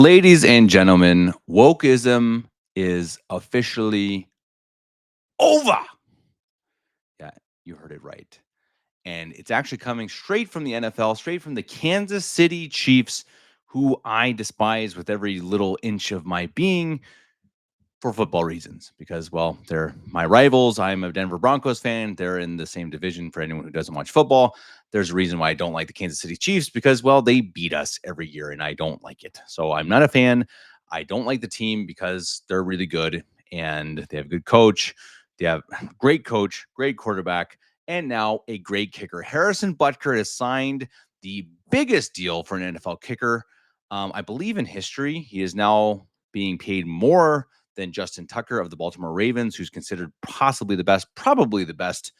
Ladies and gentlemen, wokeism is officially over. Yeah, you heard it right. And it's actually coming straight from the NFL, straight from the Kansas City Chiefs, who I despise with every little inch of my being for football reasons. Because, well, they're my rivals. I'm a Denver Broncos fan. They're in the same division for anyone who doesn't watch football. There's a reason why I don't like the Kansas City Chiefs because, well, they beat us every year and I don't like it. So I'm not a fan. I don't like the team because they're really good and they have a good coach. They have great coach, great quarterback, and now a great kicker. Harrison Butker has signed the biggest deal for an NFL kicker, I believe, in history. He is now being paid more than Justin Tucker of the Baltimore Ravens, who's considered possibly the best, probably the best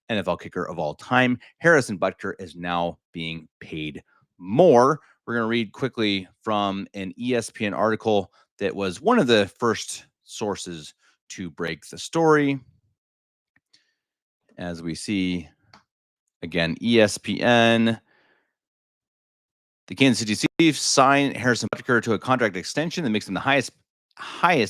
NFL kicker of all time. Harrison Butker is now being paid more. We're going to read quickly from an ESPN article that was one of the first sources to break the story. As we see, again, ESPN. The Kansas City Chiefs signed Harrison Butker to a contract extension that makes him the highest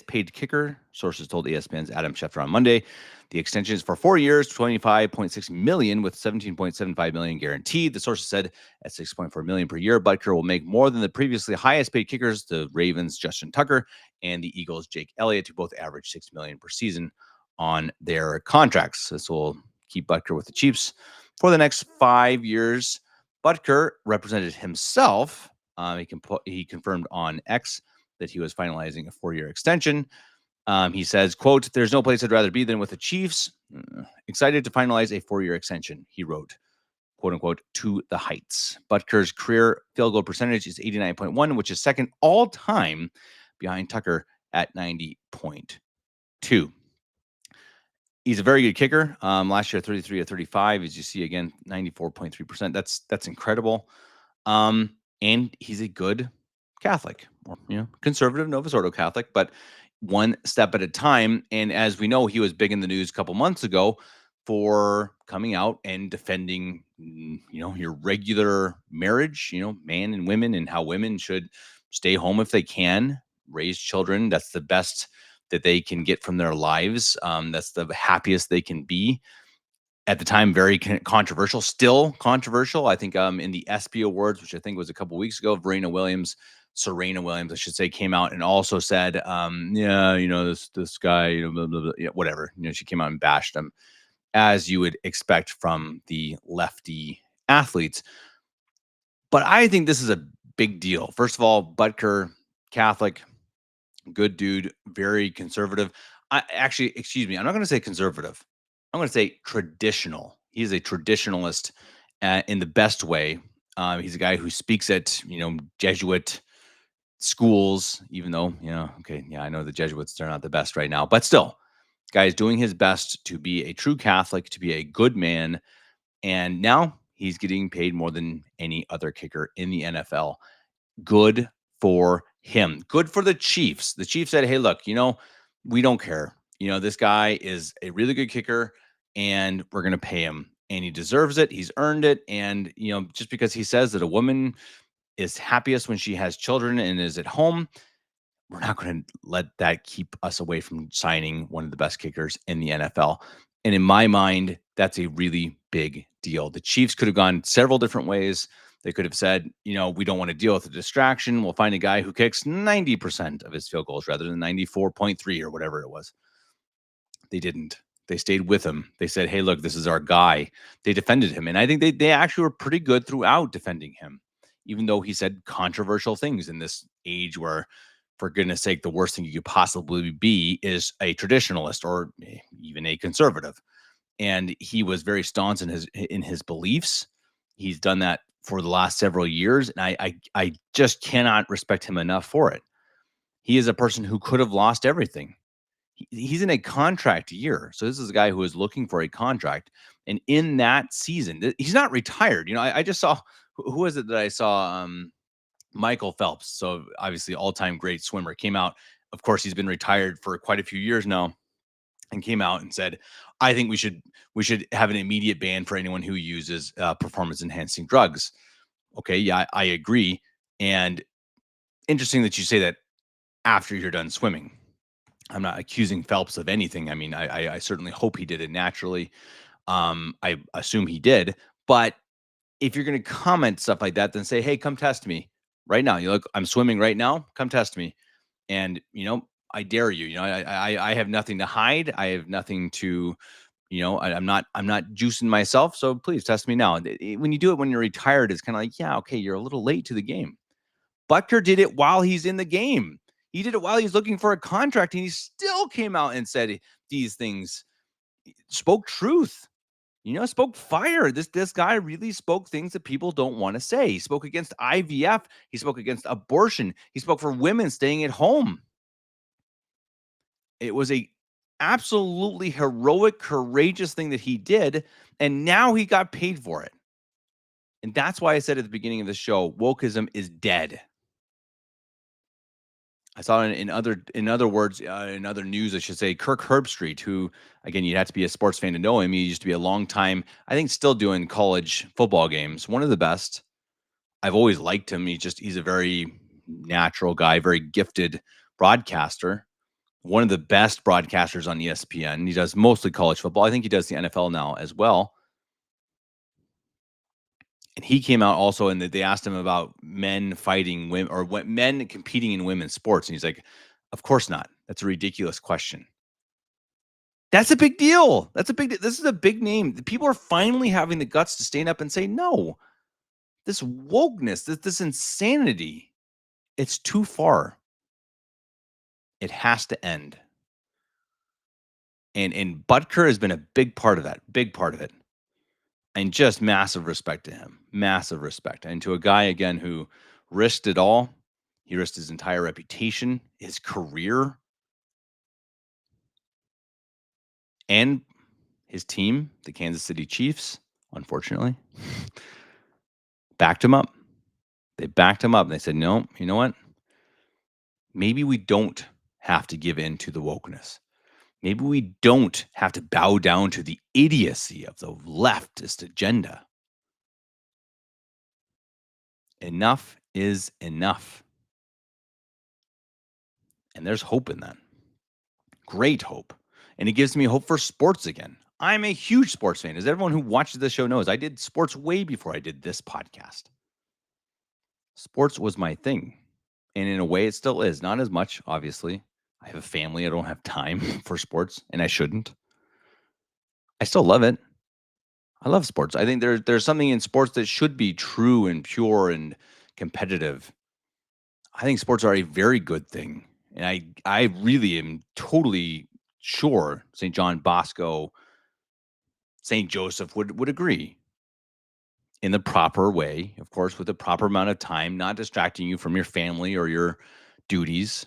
paid kicker, sources told ESPN's Adam Schefter on Monday. The extension is for 4 years, 25.6 million with 17.75 million guaranteed. The sources said at 6.4 million per year, Butker will make more than the previously highest paid kickers, the Ravens' Justin Tucker and the Eagles' Jake Elliott, who both average 6 million per season on their contracts. This will keep Butker with the Chiefs for the next 5 years. Butker represented himself. He confirmed on X that he was finalizing a 4-year extension. He says, quote, "There's no place I'd rather be than with the Chiefs. Excited to finalize a 4-year extension," he wrote, quote unquote, to the Heights. Butker's career field goal percentage is 89.1, which is second all time behind Tucker at 90.2. He's a very good kicker. Last year, 33 of 35, as you see again, 94.3%. That's incredible. And he's a good Catholic, or conservative Novus Ordo Catholic, but one step at a time. And as we know, he was big in the news a couple months ago for coming out and defending, your regular marriage, man and women, and how women should stay home if they can, raise children. That's the best that they can get from their lives. That's the happiest they can be. At the time, very controversial, still controversial. I think in the ESPY Awards, which I think was a couple weeks ago, Serena Williams, I should say, came out and also said, this guy, blah, blah, blah, whatever. She came out and bashed him, as you would expect from the lefty athletes. But I think this is a big deal. First of all, Butker, Catholic, good dude, very conservative. Excuse me, I'm not going to say conservative. I'm going to say traditional. He's a traditionalist in the best way. He's a guy who speaks at, Jesuit schools, even though, I know the Jesuits, they're not the best right now, but still, guy is doing his best to be a true Catholic, to be a good man. And now he's getting paid more than any other kicker in the NFL. Good for him. Good for the Chiefs. The Chiefs said, "Hey, look, we don't care. This guy is a really good kicker and we're going to pay him and he deserves it. He's earned it. And, just because he says that a woman is happiest when she has children and is at home, we're not going to let that keep us away from signing one of the best kickers in the NFL." And in my mind, that's a really big deal. The Chiefs could have gone several different ways. They could have said, we don't want to deal with the distraction. We'll find a guy who kicks 90% of his field goals rather than 94.3 or whatever it was. They didn't. They stayed with him. They said, "Hey, look, this is our guy." They defended him. And I think they actually were pretty good throughout defending him, even though he said controversial things in this age where, for goodness sake, the worst thing you could possibly be is a traditionalist or even a conservative. And he was very staunch in his beliefs. He's done that for the last several years, and I just cannot respect him enough for it. He is a person who could have lost everything. He's in a contract year, so this is a guy who is looking for a contract. And in that season, he's not retired. I just saw, who was it that I saw? Michael Phelps, so obviously all-time great swimmer, came out. Of course, he's been retired for quite a few years now, and came out and said, "I think we should have an immediate ban for anyone who uses performance enhancing drugs." Okay, yeah, I agree. And interesting that you say that after you're done swimming. I'm not accusing Phelps of anything. I mean, I certainly hope he did it naturally. I assume he did. But if you're going to comment stuff like that, then say, hey, come test me right now. You look, I'm swimming right now. Come test me. And, I dare you. I have nothing to hide. I have nothing to, I'm not juicing myself. So please test me now. When you do it when you're retired, it's kind of like, yeah, okay, you're a little late to the game. Butker did it while he's in the game. He did it while he's looking for a contract, and he still came out and said these things, spoke truth. Spoke fire. This guy really spoke things that people don't want to say. He spoke against IVF. He spoke against abortion. He spoke for women staying at home. It was a absolutely heroic, courageous thing that he did, and now he got paid for it. And that's why I said at the beginning of the show, wokeism is dead. I saw in other words, in other news, I should say, Kirk Herbstreit, who, again, you'd have to be a sports fan to know him. He used to be a long time, I think, still doing college football games. One of the best. I've always liked him. He's a very natural guy, very gifted broadcaster. One of the best broadcasters on ESPN. He does mostly college football. I think he does the NFL now as well. And he came out also, and they asked him about men fighting women, or what men competing in women's sports. And he's like, of course not. That's a ridiculous question. That's a big deal. This is a big name. People are finally having the guts to stand up and say, no, this wokeness, this insanity, it's too far. It has to end. And Butker has been a big part of that, big part of it. And just massive respect to him, massive respect. And to a guy, again, who risked it all. He risked his entire reputation, his career, and his team, the Kansas City Chiefs, unfortunately, backed him up. They backed him up and they said, no, you know what? Maybe we don't have to give in to the wokeness. Maybe we don't have to bow down to the idiocy of the leftist agenda. Enough is enough. And there's hope in that. Great hope. And it gives me hope for sports again. I'm a huge sports fan. As everyone who watches this show knows, I did sports way before I did this podcast. Sports was my thing. And in a way, it still is. Not as much, obviously. I have a family. I don't have time for sports, and I shouldn't. I still love it. I love sports. I think there's something in sports that should be true and pure and competitive. I think sports are a very good thing. And I really am totally sure St. John Bosco, St. Joseph would agree, in the proper way, of course, with the proper amount of time, not distracting you from your family or your duties.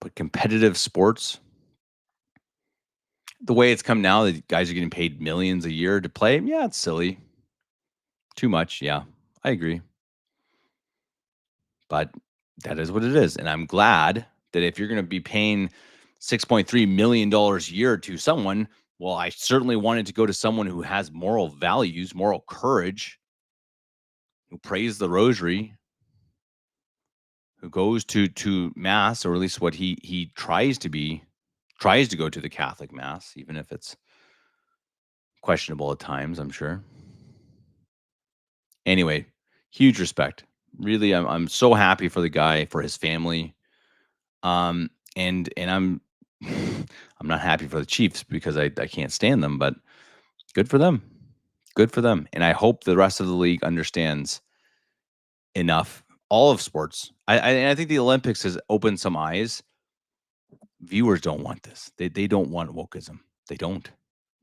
But competitive sports, the way it's come now, that guys are getting paid millions a year to play. Yeah, it's silly. Too much. Yeah, I agree. But that is what it is. And I'm glad that if you're going to be paying $6.3 million a year to someone, well, I certainly wanted to go to someone who has moral values, moral courage, who prays the rosary, who goes to mass, or at least what he tries to go to the Catholic mass, even if it's questionable at times, I'm sure. Anyway, huge respect. Really, I'm so happy for the guy, for his family. And I'm I'm not happy for the Chiefs because I can't stand them, but good for them. Good for them. And I hope the rest of the league understands enough. All of sports. I think the Olympics has opened some eyes. Viewers don't want this. They don't want wokeism. They don't.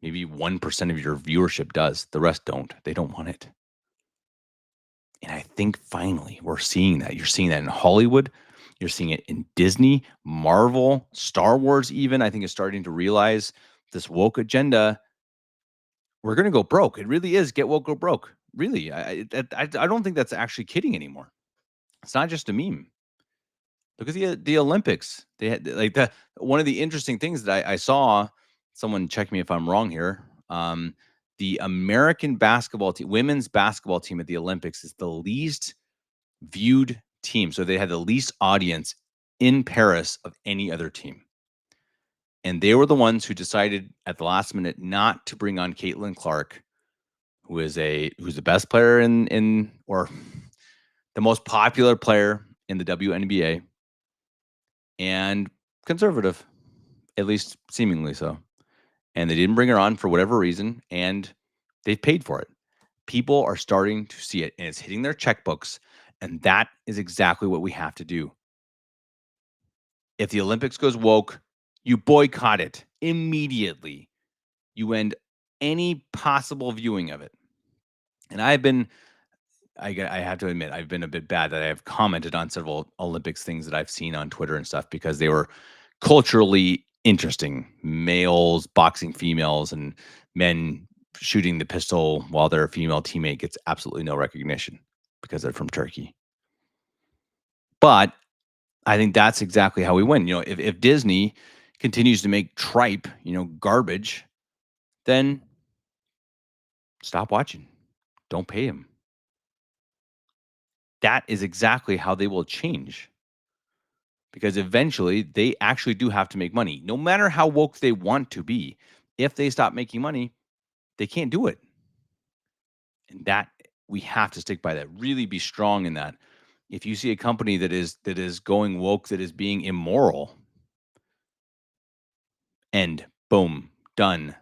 Maybe 1% of your viewership does. The rest don't. They don't want it. And I think finally we're seeing that. You're seeing that in Hollywood. You're seeing it in Disney, Marvel, Star Wars, even. I think is starting to realize this woke agenda. We're going to go broke. It really is get woke, go broke. Really. I don't think that's actually kidding anymore. It's not just a meme. Look at the Olympics. They had like the one of the interesting things that I saw. Someone check me if I'm wrong here. The American basketball team, women's basketball team at the Olympics, is the least viewed team. So they had the least audience in Paris of any other team. And they were the ones who decided at the last minute not to bring on Caitlin Clark, who's the best player or the most popular player in the WNBA and conservative, at least seemingly so. And they didn't bring her on for whatever reason, and they've paid for it. People are starting to see it, and it's hitting their checkbooks, and that is exactly what we have to do. If the Olympics goes woke, you boycott it immediately. You end any possible viewing of it. And I have to admit, I've been a bit bad that I have commented on several Olympics things that I've seen on Twitter and stuff because they were culturally interesting. Males boxing females and men shooting the pistol while their female teammate gets absolutely no recognition because they're from Turkey. But I think that's exactly how we win. If Disney continues to make tripe, garbage, then stop watching. Don't pay them. That is exactly how they will change. Because eventually they actually do have to make money. No matter how woke they want to be, if they stop making money, they can't do it. And that we have to stick by that. Really be strong in that. If you see a company that is going woke, that is being immoral, and boom, done.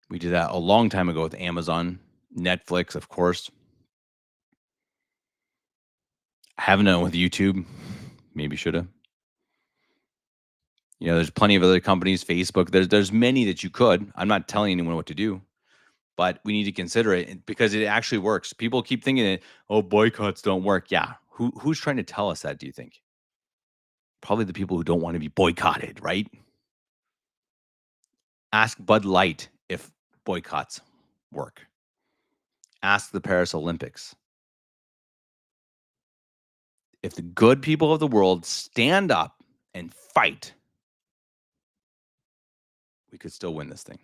We did that a long time ago with Amazon, Netflix, of course. I haven't done it with YouTube. Maybe should have. There's plenty of other companies, Facebook. There's many that you could. I'm not telling anyone what to do, but we need to consider it because it actually works. People keep thinking that, oh, boycotts don't work. Yeah. Who's trying to tell us that, do you think? Probably the people who don't want to be boycotted, right? Ask Bud Light if boycotts work. Ask the Paris Olympics. If the good people of the world stand up and fight, we could still win this thing.